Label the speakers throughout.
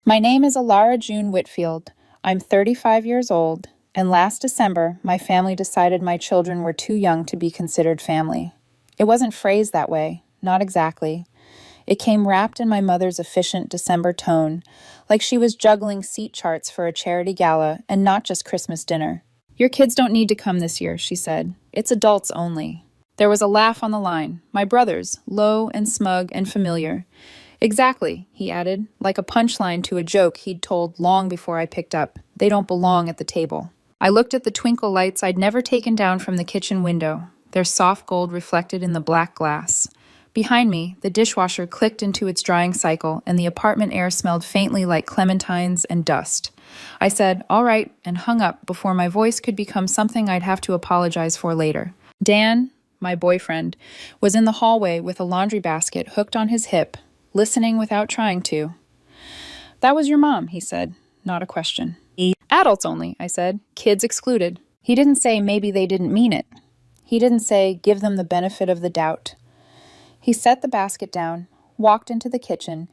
Speaker 1: My name is Alara June Whitfield. I'm 35 years old, and last December, my family decided my children were too young to be considered family. It wasn't phrased that way, not exactly. It came wrapped in my mother's efficient December tone, like she was juggling seat charts for a charity gala and not just Christmas dinner. "Your kids don't need to come this year," she said. "It's adults only." There was a laugh on the line. My brother's, low and smug and familiar. "Exactly," he added, like a punchline to a joke he'd told long before I picked up. "They don't belong at the table." I looked at the twinkle lights I'd never taken down from the kitchen window, their soft gold reflected in the black glass. Behind me, the dishwasher clicked into its drying cycle, and the apartment air smelled faintly like clementines and dust. I said, "All right," and hung up before my voice could become something I'd have to apologize for later. Dan, my boyfriend, was in the hallway with a laundry basket hooked on his hip, listening without trying to. "That was your mom," he said, not a question. "Adults only," I said, "kids excluded." He didn't say maybe they didn't mean it. He didn't say give them the benefit of the doubt. He set the basket down, walked into the kitchen,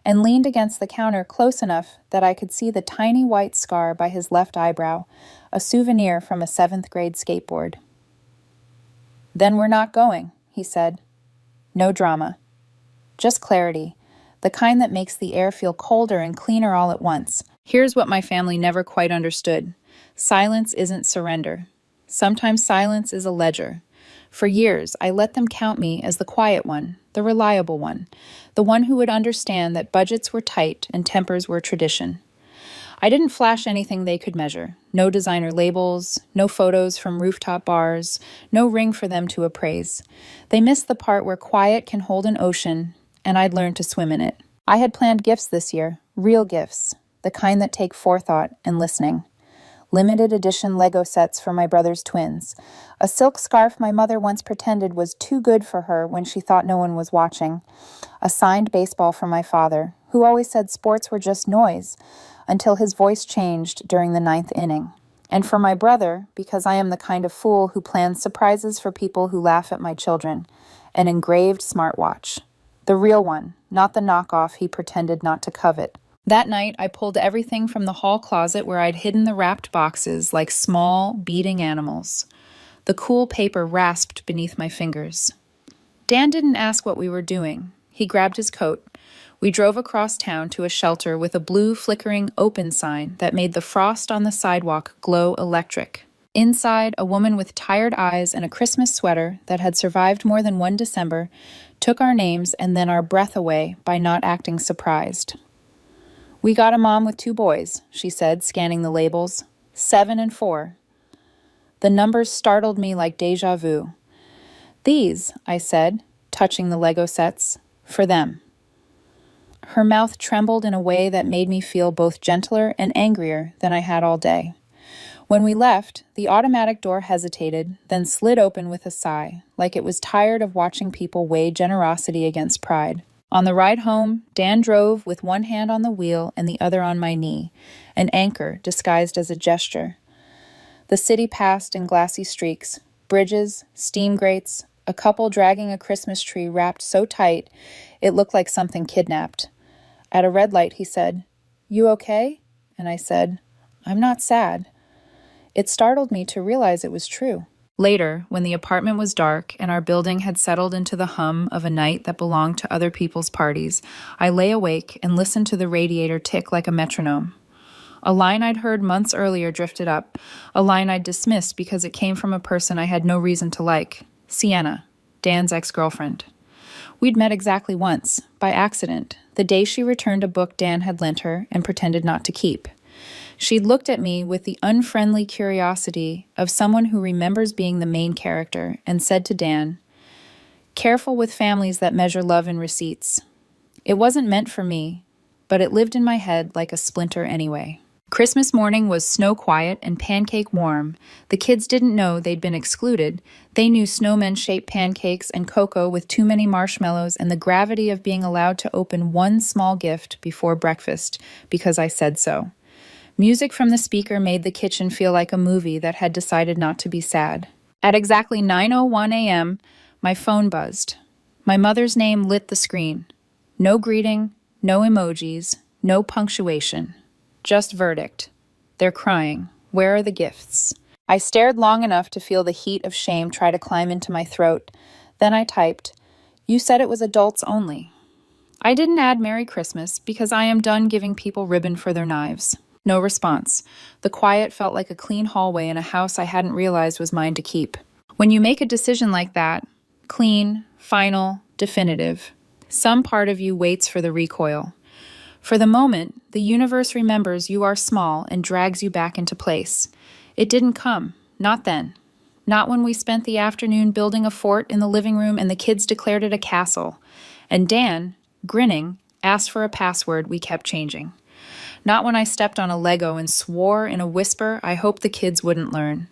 Speaker 1: and leaned against the counter close enough that I could see the tiny white scar by his left eyebrow, a souvenir from a 7th grade skateboard. "Then we're not going," he said. No drama. Just clarity, the kind that makes the air feel colder and cleaner all at once. Here's what my family never quite understood. Silence isn't surrender. Sometimes silence is a ledger. For years, I let them count me as the quiet one, the reliable one, the one who would understand that budgets were tight and tempers were tradition. I didn't flash anything they could measure. No designer labels, no photos from rooftop bars, no ring for them to appraise. They missed the part where quiet can hold an ocean, and I'd learned to swim in it. I had planned gifts this year, real gifts, the kind that take forethought and listening. Limited edition Lego sets for my brother's twins. A silk scarf my mother once pretended was too good for her when she thought no one was watching. A signed baseball for my father, who always said sports were just noise, until his voice changed during the 9th inning. And for my brother, because I am the kind of fool who plans surprises for people who laugh at my children, an engraved smartwatch. The real one, not the knockoff he pretended not to covet. That night, I pulled everything from the hall closet where I'd hidden the wrapped boxes like small, beating animals. The cool paper rasped beneath my fingers. Dan didn't ask what we were doing. He grabbed his coat. We drove across town to a shelter with a blue, flickering open sign that made the frost on the sidewalk glow electric. Inside, a woman with tired eyes and a Christmas sweater that had survived more than one December took our names and then our breath away by not acting surprised. "We got a mom with 2 boys," she said, scanning the labels. 7 and 4. The numbers startled me like déjà vu. "These," I said, touching the Lego sets, "for them." Her mouth trembled in a way that made me feel both gentler and angrier than I had all day. When we left, the automatic door hesitated, then slid open with a sigh, like it was tired of watching people weigh generosity against pride. On the ride home, Dan drove with one hand on the wheel and the other on my knee, an anchor disguised as a gesture. The city passed in glassy streaks, bridges, steam grates, a couple dragging a Christmas tree wrapped so tight it looked like something kidnapped. At a red light, he said, "You okay?" And I said, "I'm not sad." It startled me to realize it was true. Later, when the apartment was dark and our building had settled into the hum of a night that belonged to other people's parties, I lay awake and listened to the radiator tick like a metronome. A line I'd heard months earlier drifted up, a line I'd dismissed because it came from a person I had no reason to like, Sienna, Dan's ex-girlfriend. We'd met exactly once, by accident, the day she returned a book Dan had lent her and pretended not to keep. She'd looked at me with the unfriendly curiosity of someone who remembers being the main character and said to Dan, "Careful with families that measure love in receipts." It wasn't meant for me, but it lived in my head like a splinter anyway. Christmas morning was snow quiet and pancake warm. The kids didn't know they'd been excluded. They knew snowman-shaped pancakes and cocoa with too many marshmallows and the gravity of being allowed to open one small gift before breakfast because I said so. Music from the speaker made the kitchen feel like a movie that had decided not to be sad. At exactly 9:01 a.m., my phone buzzed. My mother's name lit the screen. No greeting, no emojis, No punctuation. Just verdict. They're crying. Where are the gifts? I stared long enough to feel the heat of shame try to climb into my throat. Then I typed, "You said it was adults only." I didn't add Merry Christmas because I am done giving people ribbon for their knives. No response. The quiet felt like a clean hallway in a house I hadn't realized was mine to keep. When you make a decision like that, clean, final, definitive, some part of you waits for the recoil. For the moment, the universe remembers you are small and drags you back into place. It didn't come. Not then. Not when we spent the afternoon building a fort in the living room and the kids declared it a castle. And Dan, grinning, asked for a password we kept changing. Not when I stepped on a Lego and swore in a whisper I hoped the kids wouldn't learn.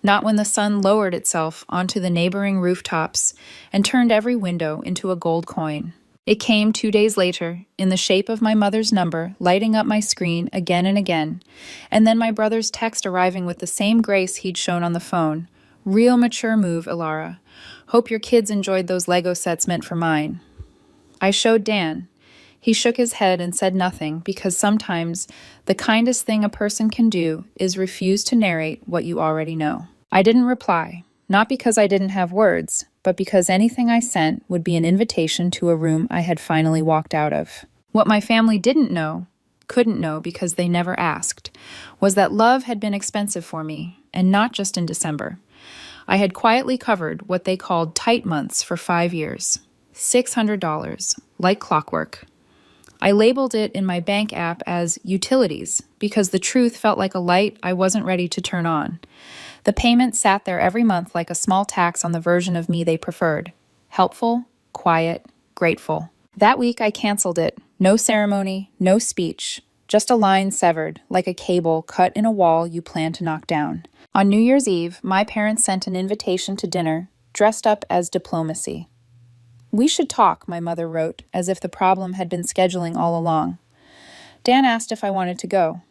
Speaker 1: Not when the sun lowered itself onto the neighboring rooftops and turned every window into a gold coin. It came 2 days later, in the shape of my mother's number, lighting up my screen again and again, and then my brother's text arriving with the same grace he'd shown on the phone. "Real mature move, Ilara. Hope your kids enjoyed those Lego sets meant for mine." I showed Dan. He shook his head and said nothing because sometimes the kindest thing a person can do is refuse to narrate what you already know. I didn't reply, not because I didn't have words, but because anything I sent would be an invitation to a room I had finally walked out of. What my family didn't know, couldn't know because they never asked, was that love had been expensive for me, and not just in December. I had quietly covered what they called tight months for 5 years. $600, like clockwork. I labeled it in my bank app as utilities because the truth felt like a light I wasn't ready to turn on. The payment sat there every month like a small tax on the version of me they preferred. Helpful, quiet, grateful. That week I canceled it. No ceremony, no speech. Just a line severed, like a cable cut in a wall you plan to knock down. On New Year's Eve, my parents sent an invitation to dinner, dressed up as diplomacy. "We should talk," my mother wrote, as if the problem had been scheduling all along. Dan asked if I wanted to go.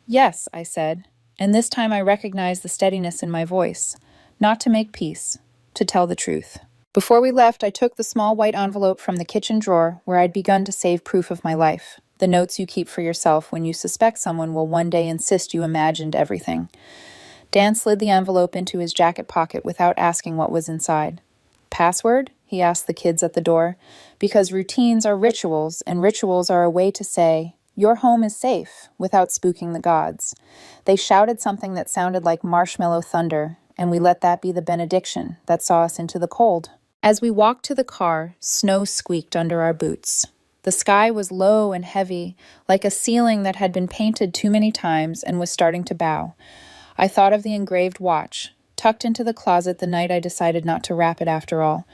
Speaker 1: "Yes," I said, and this time I recognized the steadiness in my voice. Not to make peace, to tell the truth. Before we left, I took the small white envelope from the kitchen drawer where I'd begun to save proof of my life, the notes you keep for yourself when you suspect someone will one day insist you imagined everything. Dan slid the envelope into his jacket pocket without asking what was inside. "Password?" he asked the kids at the door, because routines are rituals, and rituals are a way to say, "Your home is safe," without spooking the gods. They shouted something that sounded like marshmallow thunder, and we let that be the benediction that saw us into the cold. As we walked to the car, snow squeaked under our boots. The sky was low and heavy, like a ceiling that had been painted too many times and was starting to bow. I thought of the engraved watch, tucked into the closet the night I decided not to wrap it after all.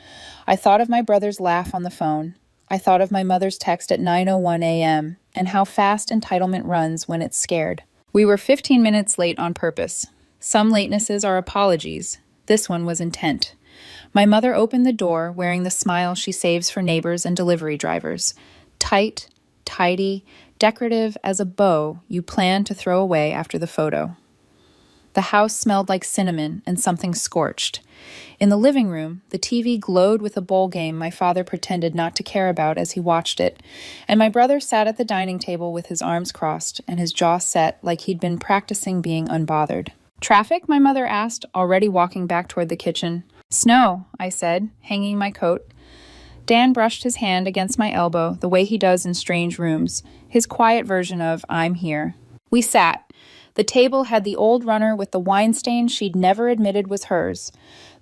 Speaker 1: I thought of my brother's laugh on the phone. I thought of my mother's text at 9:01 a.m. and how fast entitlement runs when it's scared. We were 15 minutes late on purpose. Some latenesses are apologies. This one was intent. My mother opened the door wearing the smile she saves for neighbors and delivery drivers. Tight, tidy, decorative as a bow you plan to throw away after the photo. The house smelled like cinnamon and something scorched. In the living room, the TV glowed with a bowl game my father pretended not to care about as he watched it, and my brother sat at the dining table with his arms crossed and his jaw set like he'd been practicing being unbothered. "Traffic?" my mother asked, already walking back toward the kitchen. "Snow," I said, hanging my coat. Dan brushed his hand against my elbow the way he does in strange rooms, his quiet version of "I'm here." We sat. The table had the old runner with the wine stain she'd never admitted was hers.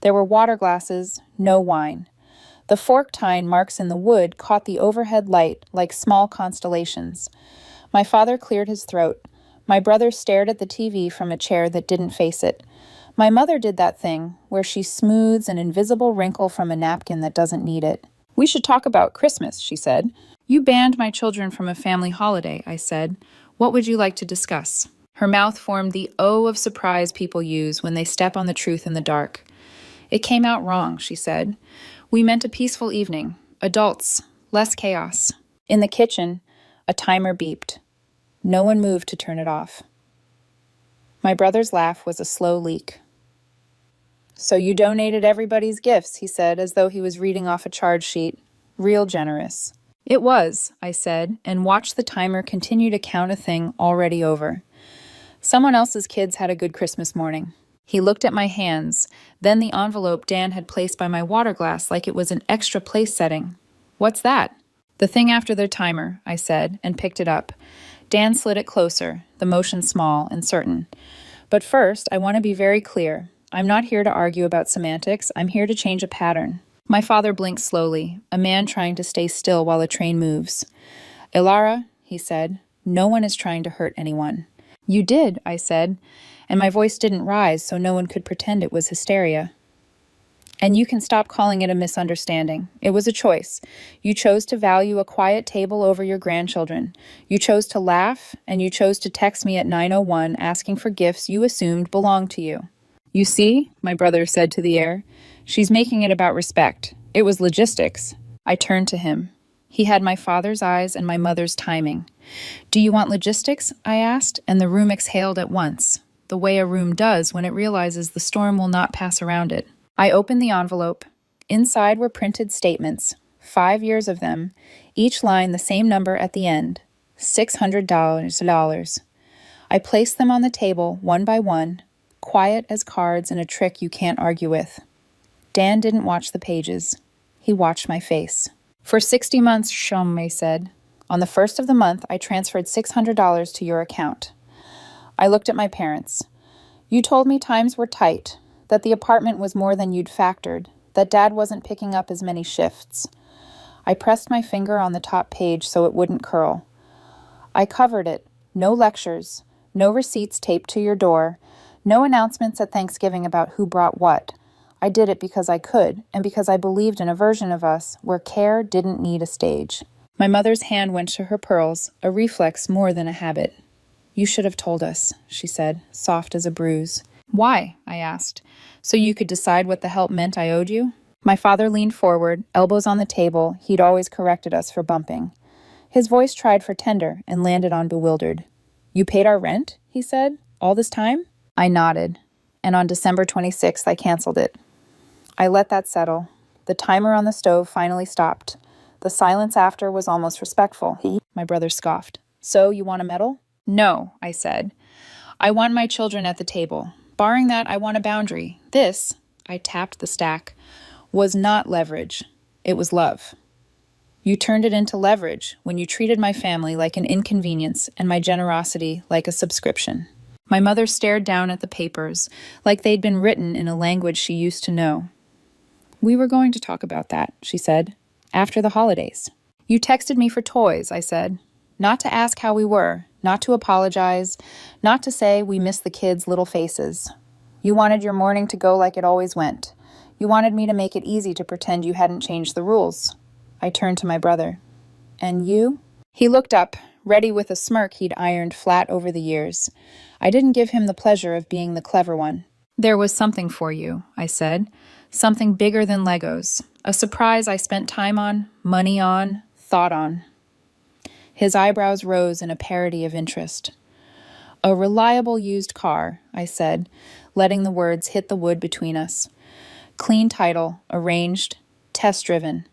Speaker 1: There were water glasses, no wine. The fork tine marks in the wood caught the overhead light like small constellations. My father cleared his throat. My brother stared at the TV from a chair that didn't face it. My mother did that thing where she smooths an invisible wrinkle from a napkin that doesn't need it. "We should talk about Christmas," she said. "You banned my children from a family holiday," I said. "What would you like to discuss?" Her mouth formed the O of surprise people use when they step on the truth in the dark. "It came out wrong," she said. "We meant a peaceful evening. Adults. Less chaos." In the kitchen, a timer beeped. No one moved to turn it off. My brother's laugh was a slow leak. "So you donated everybody's gifts," he said, as though he was reading off a charge sheet. "Real generous." It was, I said, and watched the timer continue to count a thing already over. Someone else's kids had a good Christmas morning. He looked at my hands, then the envelope Dan had placed by my water glass like it was an extra place setting. What's that? The thing after the timer, I said, and picked it up. Dan slid it closer, the motion small and certain. But first, I want to be very clear. I'm not here to argue about semantics. I'm here to change a pattern. My father blinked slowly, a man trying to stay still while a train moves. Ilara, he said, no one is trying to hurt anyone. You did, I said, and my voice didn't rise so no one could pretend it was hysteria. And you can stop calling it a misunderstanding. It was a choice. You chose to value a quiet table over your grandchildren. You chose to laugh, and you chose to text me at 9:01 asking for gifts you assumed belonged to you. You see, my brother said to the air, she's making it about respect. It was logistics. I turned to him. He had my father's eyes and my mother's timing. Do you want logistics? I asked, and the room exhaled at once, the way a room does when it realizes the storm will not pass around it. I opened the envelope. Inside were printed statements, 5 years of them, each line the same number at the end, $600. I placed them on the table one by one, quiet as cards in a trick you can't argue with. Dan didn't watch the pages. He watched my face. For 60 months, Shamme said. On the first of the month, I transferred $600 to your account. I looked at my parents. You told me times were tight, that the apartment was more than you'd factored, that Dad wasn't picking up as many shifts. I pressed my finger on the top page so it wouldn't curl. I covered it. No lectures, no receipts taped to your door, no announcements at Thanksgiving about who brought what. I did it because I could, and because I believed in a version of us where care didn't need a stage. My mother's hand went to her pearls, a reflex more than a habit. You should have told us, she said, soft as a bruise. Why? I asked. So you could decide what the help meant I owed you? My father leaned forward, elbows on the table. He'd always corrected us for bumping. His voice tried for tender and landed on bewildered. You paid our rent? He said. All this time? I nodded, and on December 26th I canceled it. I let that settle. The timer on the stove finally stopped. The silence after was almost respectful. My brother scoffed. So you want a medal? No, I said. I want my children at the table. Barring that, I want a boundary. This, I tapped the stack, was not leverage. It was love. You turned it into leverage when you treated my family like an inconvenience and my generosity like a subscription. My mother stared down at the papers, like they'd been written in a language she used to know. We were going to talk about that, she said, after the holidays. You texted me for toys, I said. Not to ask how we were, not to apologize, not to say we missed the kids' little faces. You wanted your morning to go like it always went. You wanted me to make it easy to pretend you hadn't changed the rules. I turned to my brother. And you? He looked up, ready with a smirk he'd ironed flat over the years. I didn't give him the pleasure of being the clever one. There was something for you, I said. Something bigger than Legos. A surprise I spent time on, money on, thought on. His eyebrows rose in a parody of interest. A reliable used car, I said, letting the words hit the wood between us. Clean title, arranged, test-driven.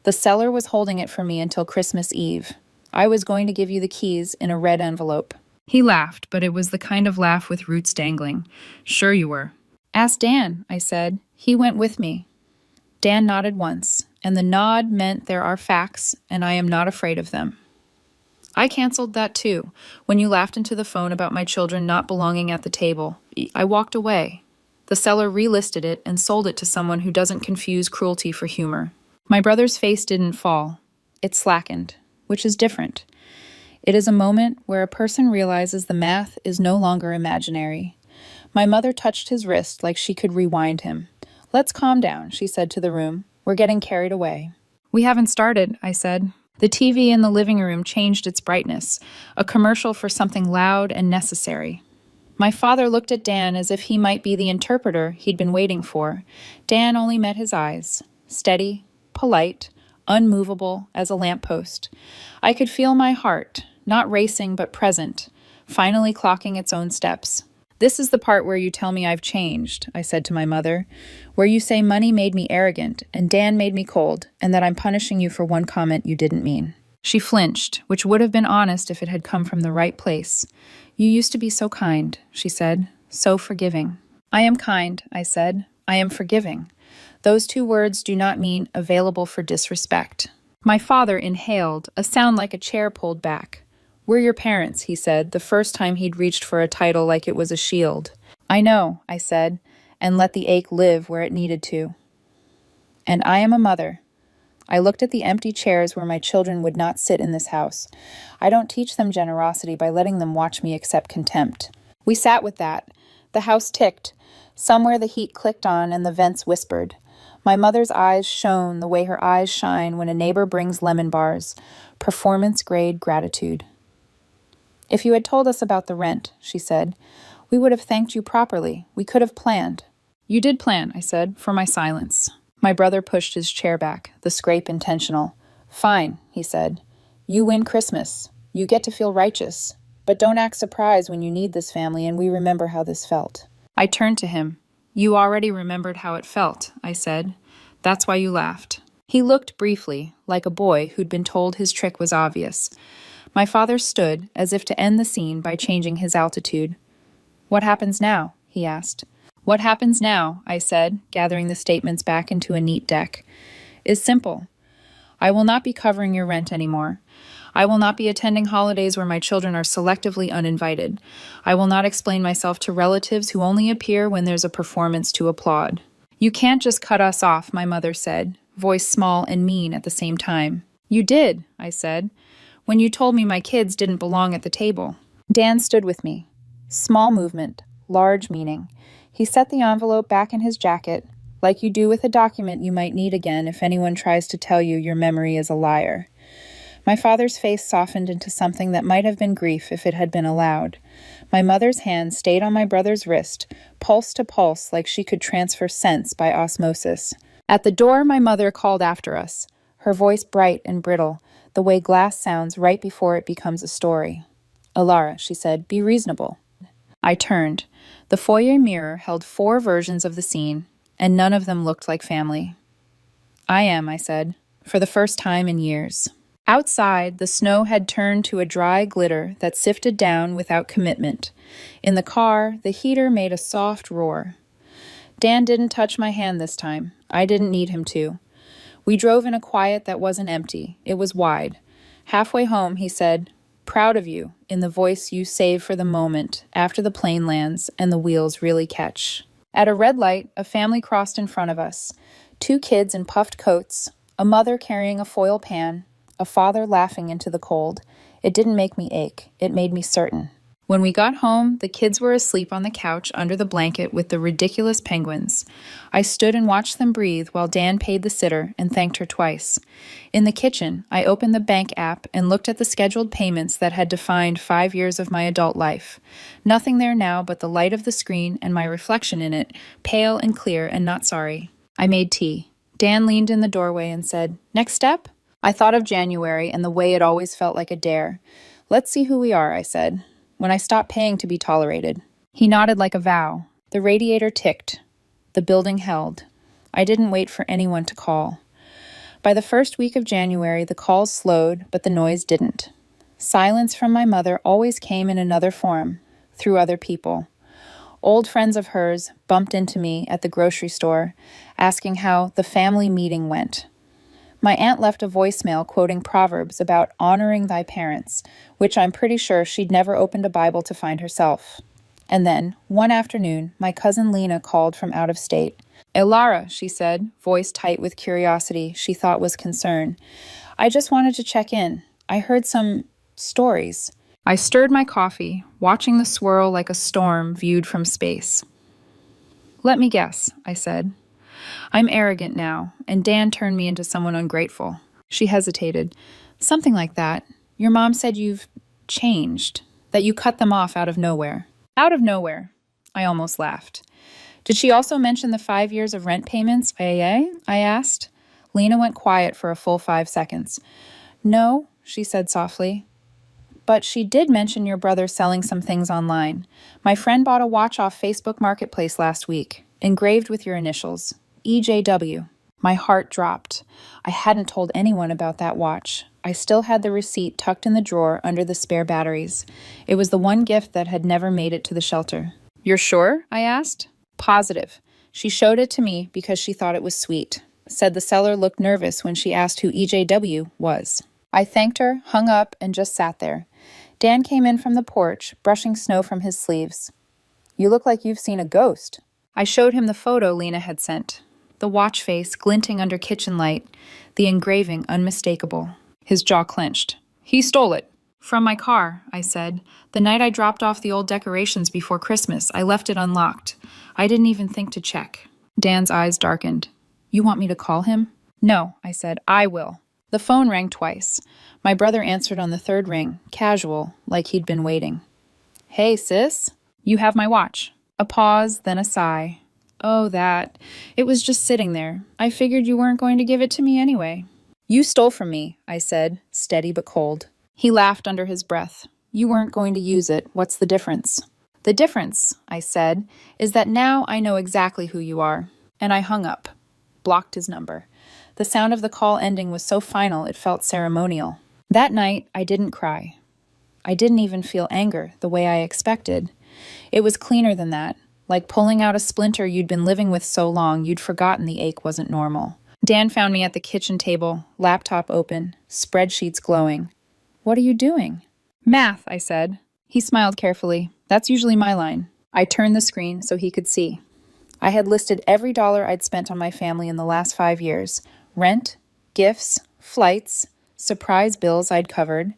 Speaker 1: The seller was holding it for me until Christmas Eve. I was going to give you the keys in a red envelope. He laughed, but it was the kind of laugh with roots dangling. Sure you were. Ask Dan, I said. He went with me. Dan nodded once, and the nod meant there are facts, and I am not afraid of them. I canceled that too, when you laughed into the phone about my children not belonging at the table. I walked away. The seller relisted it and sold it to someone who doesn't confuse cruelty for humor. My brother's face didn't fall. It slackened, which is different. It is a moment where a person realizes the math is no longer imaginary. My mother touched his wrist like she could rewind him. Let's calm down, she said to the room. We're getting carried away. We haven't started, I said. The TV in the living room changed its brightness, a commercial for something loud and necessary. My father looked at Dan as if he might be the interpreter he'd been waiting for. Dan only met his eyes, steady, polite, unmovable as a lamppost. I could feel my heart, not racing but present, finally clocking its own steps. This is the part where you tell me I've changed, I said to my mother, where you say money made me arrogant and Dan made me cold, and that I'm punishing you for one comment you didn't mean. She flinched, which would have been honest if it had come from the right place. You used to be so kind, she said, so forgiving. I am kind, I said. I am forgiving. Those two words do not mean available for disrespect. My father inhaled, a sound like a chair pulled back. We're your parents, he said, the first time he'd reached for a title like it was a shield. I know, I said, and let the ache live where it needed to. And I am a mother. I looked at the empty chairs where my children would not sit in this house. I don't teach them generosity by letting them watch me accept contempt. We sat with that. The house ticked. Somewhere the heat clicked on and the vents whispered. My mother's eyes shone the way her eyes shine when a neighbor brings lemon bars. Performance-grade gratitude. If you had told us about the rent, she said, we would have thanked you properly. We could have planned. You did plan, I said, for my silence. My brother pushed his chair back, the scrape intentional. Fine, he said. You win Christmas. You get to feel righteous. But don't act surprised when you need this family and we remember how this felt. I turned to him. You already remembered how it felt, I said. That's why you laughed. He looked briefly, like a boy who'd been told his trick was obvious. My father stood, as if to end the scene by changing his altitude. What happens now? He asked. What happens now, I said, gathering the statements back into a neat deck, is simple. I will not be covering your rent anymore. I will not be attending holidays where my children are selectively uninvited. I will not explain myself to relatives who only appear when there's a performance to applaud. You can't just cut us off, my mother said, voice small and mean at the same time. You did, I said, when you told me my kids didn't belong at the table. Dan stood with me. Small movement, large meaning. He set the envelope back in his jacket, like you do with a document you might need again if anyone tries to tell you your memory is a liar. My father's face softened into something that might have been grief if it had been allowed. My mother's hand stayed on my brother's wrist, pulse to pulse like she could transfer sense by osmosis. At the door, my mother called after us, her voice bright and brittle, the way glass sounds right before it becomes a story. Alara, she said, be reasonable. I turned. The foyer mirror held 4 versions of the scene, and none of them looked like family. I am, I said, for the first time in years. Outside, the snow had turned to a dry glitter that sifted down without commitment. In the car, the heater made a soft roar. Dan didn't touch my hand this time. I didn't need him to. We drove in a quiet that wasn't empty. It was wide. Halfway home, he said, proud of you, in the voice you save for the moment, after the plane lands and the wheels really catch. At a red light, a family crossed in front of us. 2 kids in puffed coats, a mother carrying a foil pan, a father laughing into the cold. It didn't make me ache. It made me certain. When we got home, the kids were asleep on the couch under the blanket with the ridiculous penguins. I stood and watched them breathe while Dan paid the sitter and thanked her twice. In the kitchen, I opened the bank app and looked at the scheduled payments that had defined 5 years of my adult life. Nothing there now but the light of the screen and my reflection in it, pale and clear and not sorry. I made tea. Dan leaned in the doorway and said, "Next step?" I thought of January and the way it always felt like a dare. "Let's see who we are," I said. "When I stop paying to be tolerated." He nodded like a vow. The radiator ticked. The building held. I didn't wait for anyone to call. By the first week of January, the calls slowed, but the noise didn't. Silence from my mother always came in another form, through other people. Old friends of hers bumped into me at the grocery store, asking how the family meeting went. My aunt left a voicemail quoting Proverbs about honoring thy parents, which I'm pretty sure she'd never opened a Bible to find herself. And then, one afternoon, my cousin Lena called from out of state. "Elara," she said, voice tight with curiosity she thought was concern. "I just wanted to check in. I heard some stories." I stirred my coffee, watching the swirl like a storm viewed from space. "Let me guess," I said. "I'm arrogant now, and Dan turned me into someone ungrateful." She hesitated. "Something like that. Your mom said you've changed, that you cut them off out of nowhere." "Out of nowhere." I almost laughed. "Did she also mention the 5 years of rent payments, I asked. Lena went quiet for a full 5 seconds. "No," she said softly. But she did mention your brother selling some things online. My friend bought a watch off Facebook Marketplace last week, engraved with your initials, EJW. My heart dropped. I hadn't told anyone about that watch. I still had the receipt tucked in the drawer under the spare batteries. It was the one gift that had never made it to the shelter. You're sure? I asked. Positive. She showed it to me because she thought it was sweet. Said the seller looked nervous when she asked who EJW was. I thanked her, hung up, and just sat there. Dan came in from the porch, brushing snow from his sleeves. You look like you've seen a ghost. I showed him the photo Lena had sent. The watch face glinting under kitchen light, the engraving unmistakable. His jaw clenched. He stole it. From my car, I said. The night I dropped off the old decorations before Christmas, I left it unlocked. I didn't even think to check. Dan's eyes darkened. You want me to call him? No, I said. I will. The phone rang twice. My brother answered on the third ring, casual, like he'd been waiting. Hey, sis. You have my watch. A pause, then a sigh. Oh, that. It was just sitting there. I figured you weren't going to give it to me anyway. You stole from me, I said, steady but cold. He laughed under his breath. You weren't going to use it. What's the difference? The difference, I said, is that now I know exactly who you are. And I hung up. Blocked his number. The sound of the call ending was so final it felt ceremonial. That night, I didn't cry. I didn't even feel anger the way I expected. It was cleaner than that, like pulling out a splinter you'd been living with so long you'd forgotten the ache wasn't normal. Dan found me at the kitchen table, laptop open, spreadsheets glowing. What are you doing? Math, I said. He smiled carefully. That's usually my line. I turned the screen so he could see. I had listed every dollar I'd spent on my family in the last 5 years. Rent, gifts, flights, surprise bills I'd covered,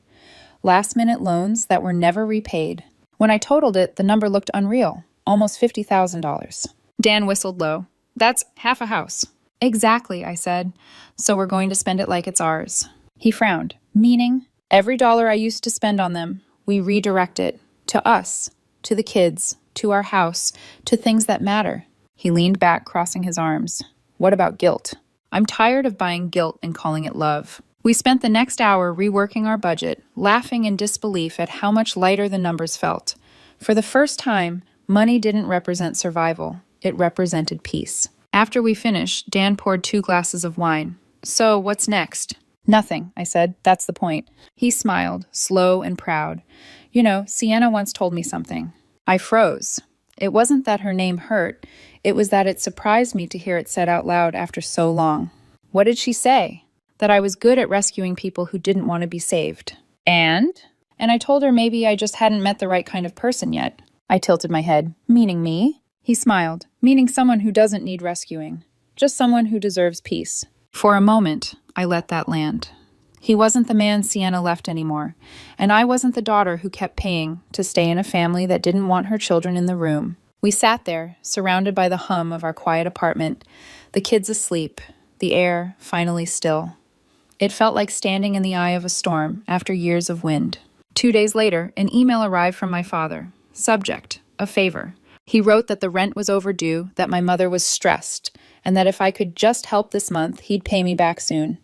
Speaker 1: last-minute loans that were never repaid. When I totaled it, the number looked unreal, almost $50,000. Dan whistled low. That's half a house. Exactly, I said. So we're going to spend it like it's ours. He frowned. Meaning? Every dollar I used to spend on them, we redirect it. To us, to the kids, to our house, to things that matter. He leaned back, crossing his arms. What about guilt? I'm tired of buying guilt and calling it love. We spent the next hour reworking our budget, laughing in disbelief at how much lighter the numbers felt. For the first time, money didn't represent survival. It represented peace. After we finished, Dan poured 2 glasses of wine. So, what's next? Nothing, I said. That's the point. He smiled, slow and proud. You know, Sienna once told me something. I froze. It wasn't that her name hurt. It was that it surprised me to hear it said out loud after so long. What did she say? That I was good at rescuing people who didn't want to be saved. And I told her maybe I just hadn't met the right kind of person yet. I tilted my head. Meaning me? He smiled. Meaning someone who doesn't need rescuing. Just someone who deserves peace. For a moment, I let that land. He wasn't the man Sienna left anymore, and I wasn't the daughter who kept paying to stay in a family that didn't want her children in the room. We sat there, surrounded by the hum of our quiet apartment, the kids asleep, the air finally still. It felt like standing in the eye of a storm after years of wind. 2 days later, an email arrived from my father. Subject, a favor. He wrote that the rent was overdue, that my mother was stressed, and that if I could just help this month, he'd pay me back soon.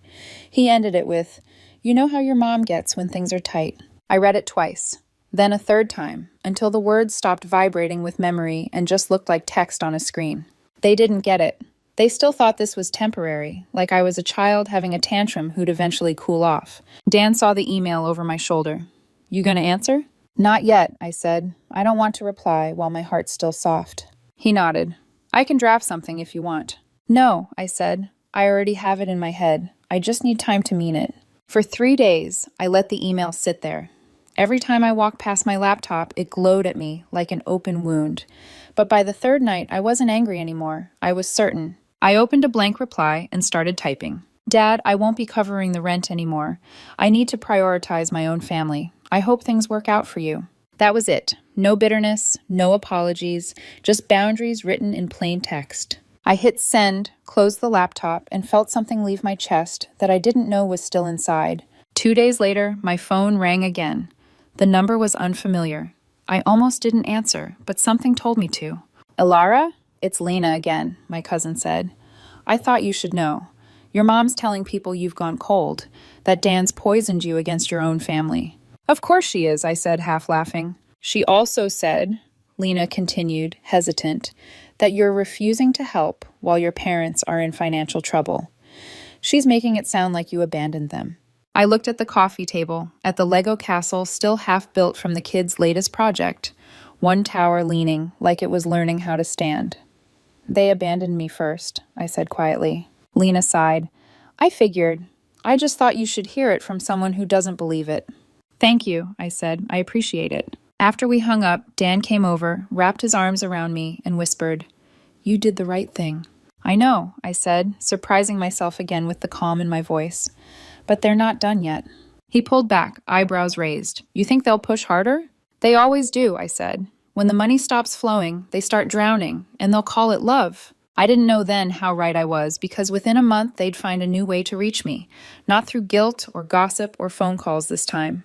Speaker 1: He ended it with, you know how your mom gets when things are tight. I read it twice, then a third time, until the words stopped vibrating with memory and just looked like text on a screen. They didn't get it. They still thought this was temporary, like I was a child having a tantrum who'd eventually cool off. Dan saw the email over my shoulder. You gonna answer? Not yet, I said. I don't want to reply while my heart's still soft. He nodded. I can draft something if you want. No, I said. I already have it in my head. I just need time to mean it. For 3 days, I let the email sit there. Every time I walked past my laptop, it glowed at me like an open wound. But by the third night, I wasn't angry anymore. I was certain. I opened a blank reply and started typing. Dad, I won't be covering the rent anymore. I need to prioritize my own family. I hope things work out for you. That was it. No bitterness, no apologies, just boundaries written in plain text. I hit send, closed the laptop, and felt something leave my chest that I didn't know was still inside. 2 days later, my phone rang again. The number was unfamiliar. I almost didn't answer, but something told me to. Ilara? It's Lena again, my cousin said. I thought you should know. Your mom's telling people you've gone cold, that Dan's poisoned you against your own family. Of course she is, I said, half laughing. She also said, Lena continued, hesitant, that you're refusing to help while your parents are in financial trouble. She's making it sound like you abandoned them. I looked at the coffee table, at the Lego castle still half built from the kids' latest project, one tower leaning like it was learning how to stand. They abandoned me first, I said quietly. Lena sighed. I figured. I just thought you should hear it from someone who doesn't believe it. Thank you, I said. I appreciate it. After we hung up, Dan came over, wrapped his arms around me, and whispered, You did the right thing. I know, I said, surprising myself again with the calm in my voice. But they're not done yet. He pulled back, eyebrows raised. You think they'll push harder? They always do, I said. When the money stops flowing, they start drowning, and they'll call it love. I didn't know then how right I was, because within a month they'd find a new way to reach me, not through guilt or gossip or phone calls this time,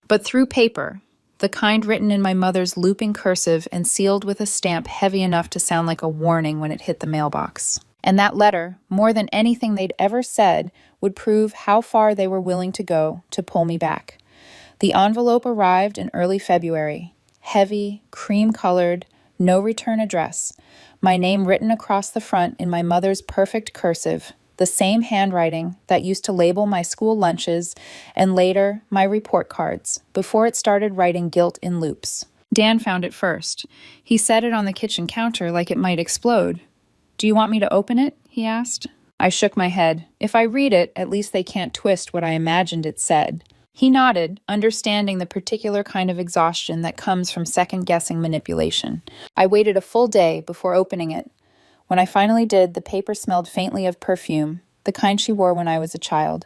Speaker 1: but through paper, the kind written in my mother's looping cursive and sealed with a stamp heavy enough to sound like a warning when it hit the mailbox. And that letter, more than anything they'd ever said, would prove how far they were willing to go to pull me back. The envelope arrived in early February, heavy, cream-colored, no return address, my name written across the front in my mother's perfect cursive, the same handwriting that used to label my school lunches and later my report cards, before it started writing guilt in loops. Dan found it first. He set it on the kitchen counter like it might explode. Do you want me to open it? He asked. I shook my head. If I read it, at least they can't twist what I imagined it said. He nodded, understanding the particular kind of exhaustion that comes from second-guessing manipulation. I waited a full day before opening it. When I finally did, the paper smelled faintly of perfume, the kind she wore when I was a child.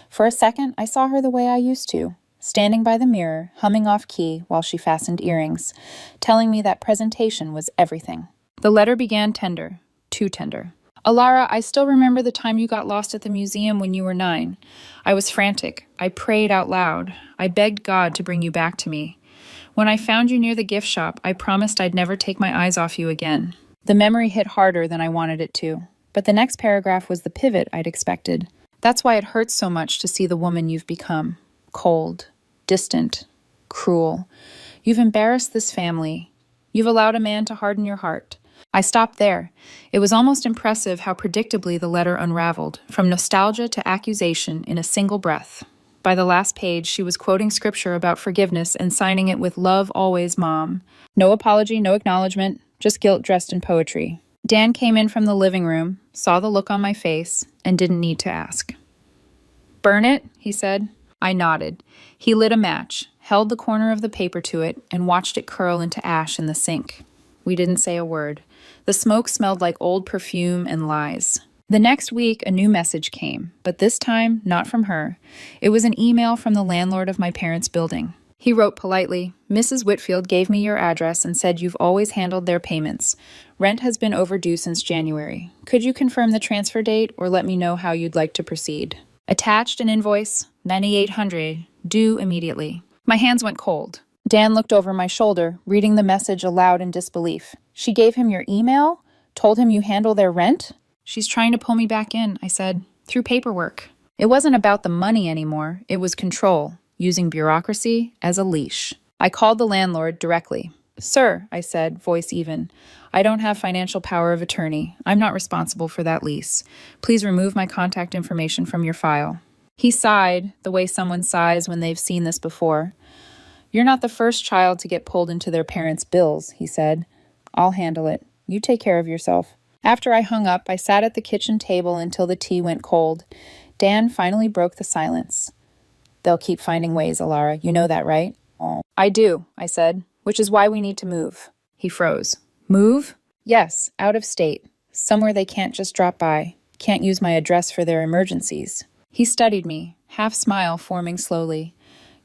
Speaker 1: For a second, I saw her the way I used to, standing by the mirror, humming off key while she fastened earrings, telling me that presentation was everything. The letter began tender, too tender. Alara, I still remember the time you got lost at the museum when you were 9. I was frantic. I prayed out loud. I begged God to bring you back to me. When I found you near the gift shop, I promised I'd never take my eyes off you again. The memory hit harder than I wanted it to, but the next paragraph was the pivot I'd expected. That's why it hurts so much to see the woman you've become. Cold, distant, cruel. You've embarrassed this family. You've allowed a man to harden your heart. I stopped there. It was almost impressive how predictably the letter unraveled, from nostalgia to accusation in a single breath. By the last page, she was quoting scripture about forgiveness and signing it with "Love always, Mom." No apology, no acknowledgement, just guilt dressed in poetry. Dan came in from the living room, saw the look on my face, and didn't need to ask. Burn it, he said. I nodded. He lit a match, held the corner of the paper to it, and watched it curl into ash in the sink. We didn't say a word. The smoke smelled like old perfume and lies. The next week, a new message came, but this time, not from her. It was an email from the landlord of my parents' building. He wrote politely, Mrs. Whitfield gave me your address and said you've always handled their payments. Rent has been overdue since January. Could you confirm the transfer date or let me know how you'd like to proceed? Attached an invoice, $9,800, due immediately. My hands went cold. Dan looked over my shoulder, reading the message aloud in disbelief. She gave him your email? Told him you handle their rent? She's trying to pull me back in, I said, through paperwork. It wasn't about the money anymore. It was control, using bureaucracy as a leash. I called the landlord directly. Sir, I said, voice even, I don't have financial power of attorney. I'm not responsible for that lease. Please remove my contact information from your file. He sighed, the way someone sighs when they've seen this before. You're not the first child to get pulled into their parents' bills, he said. I'll handle it. You take care of yourself. After I hung up, I sat at the kitchen table until the tea went cold. Dan finally broke the silence. They'll keep finding ways, Alara. You know that, right? Oh. I do, I said, which is why we need to move. He froze. Move? Yes, out of state. Somewhere they can't just drop by. Can't use my address for their emergencies. He studied me, half smile forming slowly.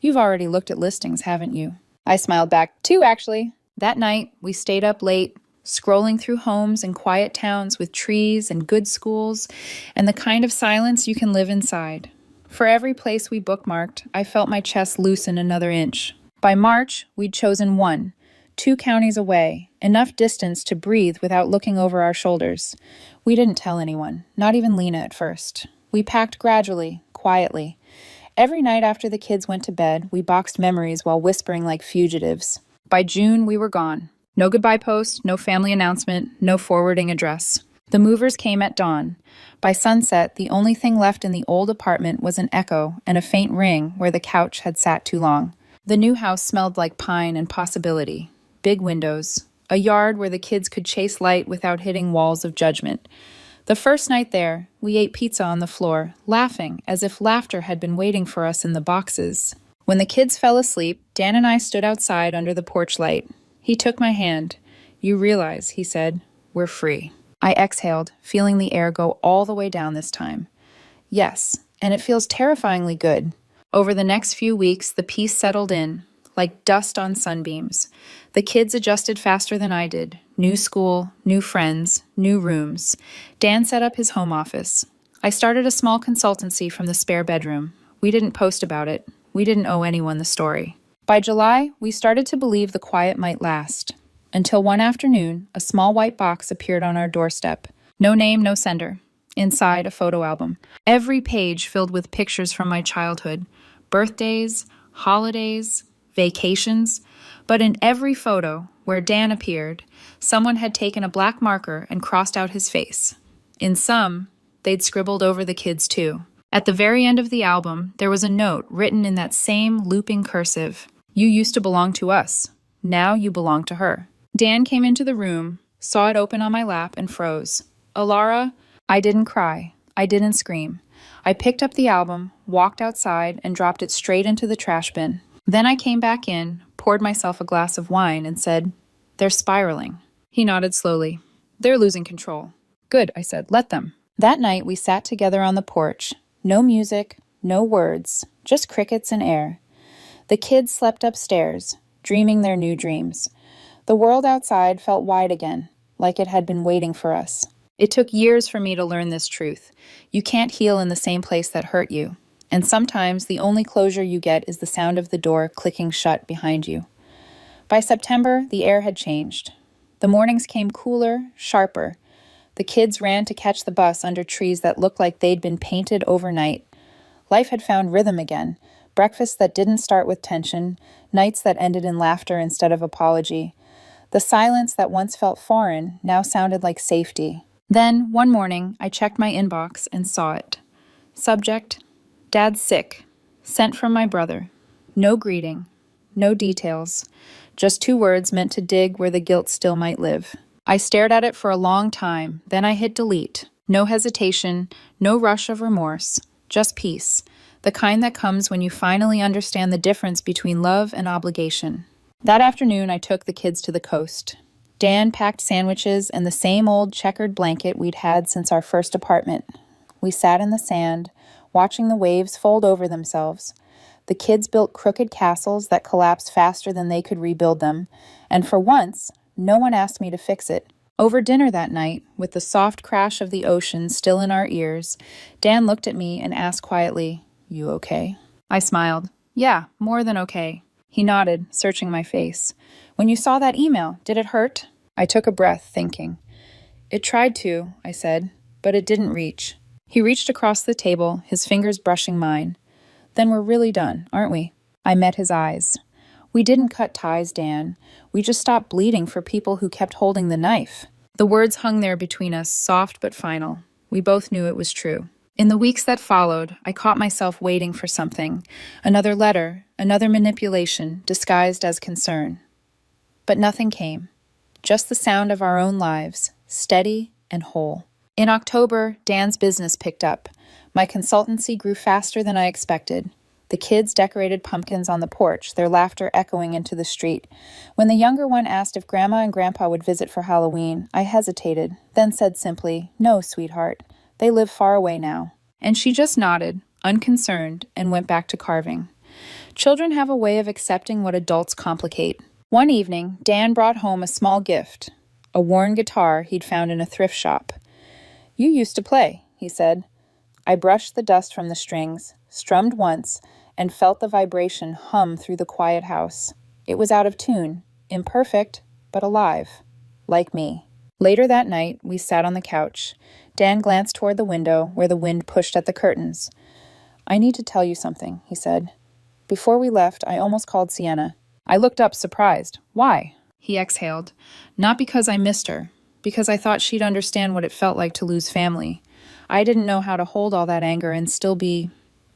Speaker 1: You've already looked at listings, haven't you? I smiled back, too, actually. That night, we stayed up late, scrolling through homes in quiet towns with trees and good schools, and the kind of silence you can live inside. For every place we bookmarked, I felt my chest loosen another inch. By March, we'd chosen one, 2 counties away, enough distance to breathe without looking over our shoulders. We didn't tell anyone, not even Lena at first. We packed gradually, quietly. Every night after the kids went to bed, we boxed memories while whispering like fugitives. By June, we were gone. No goodbye post, no family announcement, no forwarding address. The movers came at dawn. By sunset, the only thing left in the old apartment was an echo and a faint ring where the couch had sat too long. The new house smelled like pine and possibility. Big windows, a yard where the kids could chase light without hitting walls of judgment. The first night there, we ate pizza on the floor, laughing as if laughter had been waiting for us in the boxes. When the kids fell asleep, Dan and I stood outside under the porch light. He took my hand. "You realize," he said, "we're free." I exhaled, feeling the air go all the way down this time. Yes, and it feels terrifyingly good. Over the next few weeks, the peace settled in, like dust on sunbeams. The kids adjusted faster than I did. New school, new friends, new rooms. Dan set up his home office. I started a small consultancy from the spare bedroom. We didn't post about it. We didn't owe anyone the story. By July, we started to believe the quiet might last. Until one afternoon, a small white box appeared on our doorstep. No name, no sender. Inside, a photo album. Every page filled with pictures from my childhood. Birthdays, holidays, vacations. But in every photo, where Dan appeared, someone had taken a black marker and crossed out his face. In some, they'd scribbled over the kids too. At the very end of the album, there was a note written in that same looping cursive. "You used to belong to us. Now you belong to her." Dan came into the room, saw it open on my lap, and froze. "Alara," I didn't cry. I didn't scream. I picked up the album, walked outside, and dropped it straight into the trash bin. Then I came back in, poured myself a glass of wine, and said, "They're spiraling." He nodded slowly. "They're losing control." "Good," I said. "Let them." That night we sat together on the porch. No music, no words, just crickets and air. The kids slept upstairs, dreaming their new dreams. The world outside felt wide again, like it had been waiting for us. It took years for me to learn this truth. You can't heal in the same place that hurt you. And sometimes the only closure you get is the sound of the door clicking shut behind you. By September, the air had changed. The mornings came cooler, sharper. The kids ran to catch the bus under trees that looked like they'd been painted overnight. Life had found rhythm again. Breakfasts that didn't start with tension, nights that ended in laughter instead of apology. The silence that once felt foreign now sounded like safety. Then, one morning, I checked my inbox and saw it. Subject: Dad's sick. Sent from my brother. No greeting. No details. Just 2 words meant to dig where the guilt still might live. I stared at it for a long time, then I hit delete. No hesitation, no rush of remorse, just peace. The kind that comes when you finally understand the difference between love and obligation. That afternoon, I took the kids to the coast. Dan packed sandwiches and the same old checkered blanket we'd had since our first apartment. We sat in the sand, watching the waves fold over themselves. The kids built crooked castles that collapsed faster than they could rebuild them, and for once, no one asked me to fix it. Over dinner that night, with the soft crash of the ocean still in our ears, Dan looked at me and asked quietly, "You okay?" I smiled. "Yeah, more than okay." He nodded, searching my face. "When you saw that email, did it hurt?" I took a breath, thinking. "It tried to," I said, "but it didn't reach." He reached across the table, his fingers brushing mine. "Then we're really done, aren't we?" I met his eyes. "We didn't cut ties, Dan. We just stopped bleeding for people who kept holding the knife." The words hung there between us, soft but final. We both knew it was true. In the weeks that followed, I caught myself waiting for something. Another letter, another manipulation, disguised as concern. But nothing came. Just the sound of our own lives, steady and whole. In October, Dan's business picked up. My consultancy grew faster than I expected. The kids decorated pumpkins on the porch, their laughter echoing into the street. When the younger one asked if Grandma and Grandpa would visit for Halloween, I hesitated, then said simply, "No, sweetheart. They live far away now." And she just nodded, unconcerned, and went back to carving. Children have a way of accepting what adults complicate. One evening, Dan brought home a small gift, a worn guitar he'd found in a thrift shop. "You used to play," he said. I brushed the dust from the strings, strummed once, and felt the vibration hum through the quiet house. It was out of tune, imperfect, but alive, like me. Later that night, we sat on the couch. Dan glanced toward the window where the wind pushed at the curtains. I need to tell you something, he said. Before we left, I almost called Sienna. I looked up, surprised. Why? He exhaled. Not because I missed her, because I thought she'd understand what it felt like to lose family. I didn't know how to hold all that anger and still be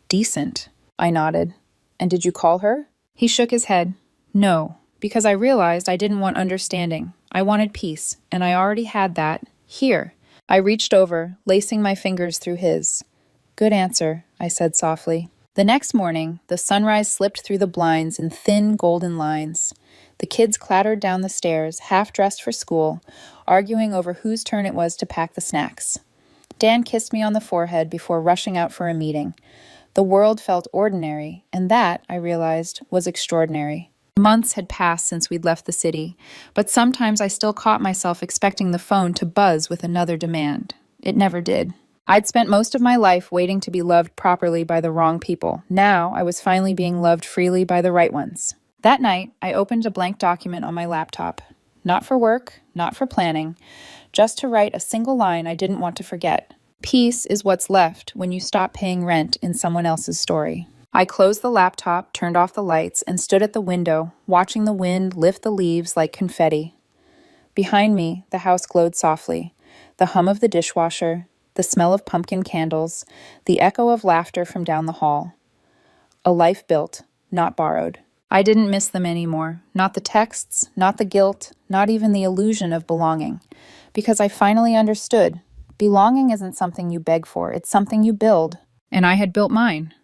Speaker 1: decent. I nodded. And did you call her? He shook his head. No, because I realized I didn't want understanding. I wanted peace, and I already had that. Here. I reached over, lacing my fingers through his. Good answer, I said softly. The next morning, the sunrise slipped through the blinds in thin golden lines. The kids clattered down the stairs, half-dressed for school, arguing over whose turn it was to pack the snacks. Dan kissed me on the forehead before rushing out for a meeting. The world felt ordinary, and that, I realized, was extraordinary. Months had passed since we'd left the city, but sometimes I still caught myself expecting the phone to buzz with another demand. It never did. I'd spent most of my life waiting to be loved properly by the wrong people. Now I was finally being loved freely by the right ones. That night, I opened a blank document on my laptop. Not for work, not for planning, just to write a single line I didn't want to forget. Peace is what's left when you stop paying rent in someone else's story. I closed the laptop, turned off the lights, and stood at the window, watching the wind lift the leaves like confetti. Behind me, the house glowed softly. The hum of the dishwasher, the smell of pumpkin candles, the echo of laughter from down the hall. A life built, not borrowed. I didn't miss them anymore. Not the texts, not the guilt, not even the illusion of belonging. Because I finally understood. Belonging isn't something you beg for, it's something you build. And I had built mine.